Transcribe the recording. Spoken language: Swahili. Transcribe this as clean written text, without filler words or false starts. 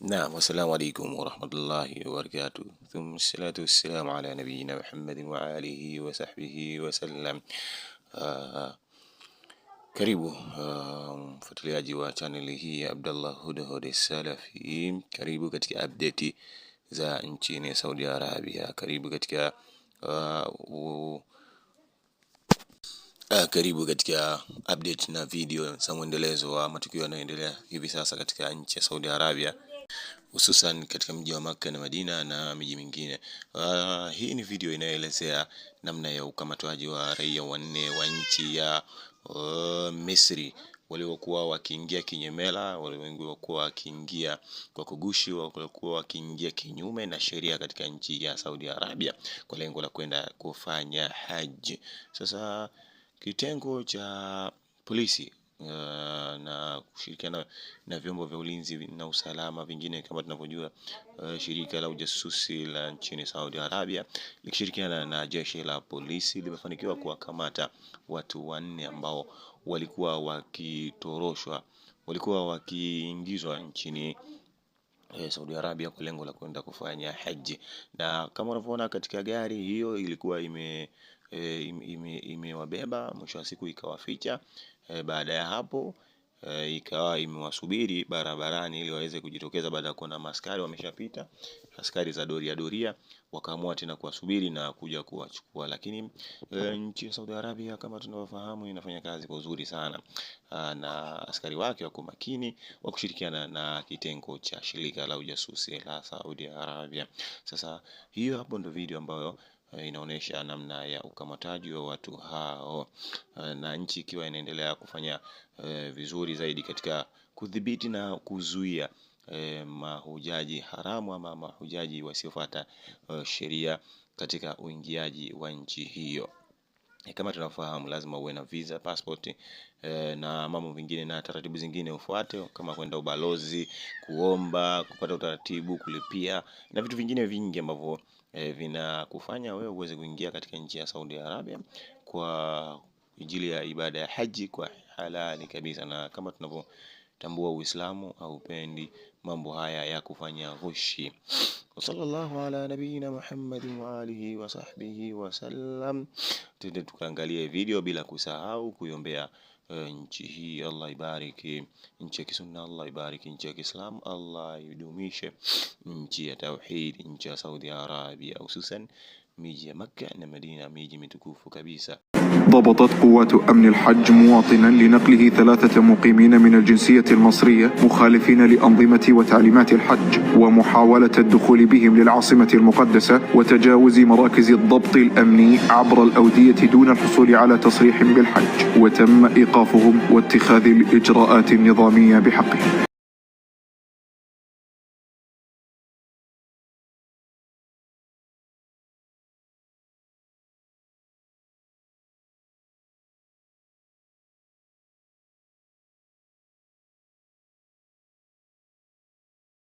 نعم، والسلام عليكم ورحمة الله وبركاته، ثم الصلاة والسلام على نبينا محمد وآله وصحبه وسلم. Karibu mfuatiliaji wa channel hii ya Abdallah Hudhud Salafi. Karibu katika update za nchini Saudi Arabia. Karibu katika update na video za mwendelezo wa matukio yanayoendelea hivi sasa katika nchi ya Saudi Arabia, hususan katika mji wa Makkah na Madina na miji mingine. Hii ni video inayoelezea namna ya ukamatwaji wa raia wanne wa nchi ya Misri waliokuwa wakiingia kinyemela, waliokuwa wakiingia kwa kugushi, waliokuwa wakiingia kinyume na sheria katika nchi ya Saudi Arabia kwa lengo la kwenda kufanya haji. Sasa kitengo cha polisi na kushirikiana na vyombo vya ulinzi na usalama vingine kama tunavyojua, shirika la ujasusi la nchini Saudi Arabia likishirikiana na jeshi la polisi limefanikiwa kuwakamata watu wanne ambao walikuwa wakiingizwa nchini Saudi Arabia kwa lengo la kwenda kufanya haji. Na kama unavyoona katika gari hiyo ilikuwa imewabeba, mwisho wa siku ikawaficha. Baada ya hapo ikawa imewasubiri barabarani ili waweze kujitokeza baada ya kuona maskari wameshapita, askari za doria wakaamua tena kuwasubiri na kuja kuwachukua. Lakini nchi ya Saudi Arabia kama tunavyofahamu inafanya kazi kwa uzuri sana, na askari wake wako makini wa kushirikiana na kitengo cha shirika la ujasusi la Saudi Arabia. Sasa hiyo hapo ndo video ambayo inaonesha namna ya ukamataji wa watu hao, na nchi ikiwa inaendelea kufanya vizuri zaidi katika kudhibiti na kuzuia mahujaji haramu ama mahujaji wasiofuata sheria katika uingiaji wa nchi hiyo. Kama tunafahamu lazima uwe na visa, passport na mambo mengine na taratibu zingine ufuate, kama kwenda ubalozi, kuomba, kupata utaratibu, kulipia na vitu vingine vingi ambavyo vinakufanya wewe uweze kuingia katika nchi ya Saudi Arabia kwa ajili ya ibada ya haji kwa halali kabisa. Na kama tunavyotambua Uislamu haupendi mambo haya ya kufanya ghushi. Sallallahu ala nabiyina Muhammadin wa alihi wa sahbihi wa sallam. Tende tukaangalie video bila kusahau kuiombea nchi hii. Allah ibariki nchi ya kisunna, Allah ibariki nchi ya Kiislamu, Allah idumishe nchi ya tauhid, nchi ya Saudi Arabia, hususan miji ya Makkah na Madina, miji mitukufu kabisa. ضبطت قوات أمن الحج مواطنا لنقله 3 مقيمين من الجنسية المصرية مخالفين لأنظمة وتعليمات الحج، ومحاولة الدخول بهم للعاصمة المقدسة وتجاوز مراكز الضبط الأمني عبر الأودية دون الحصول على تصريح بالحج، وتم إيقافهم واتخاذ الإجراءات النظامية بحقهم.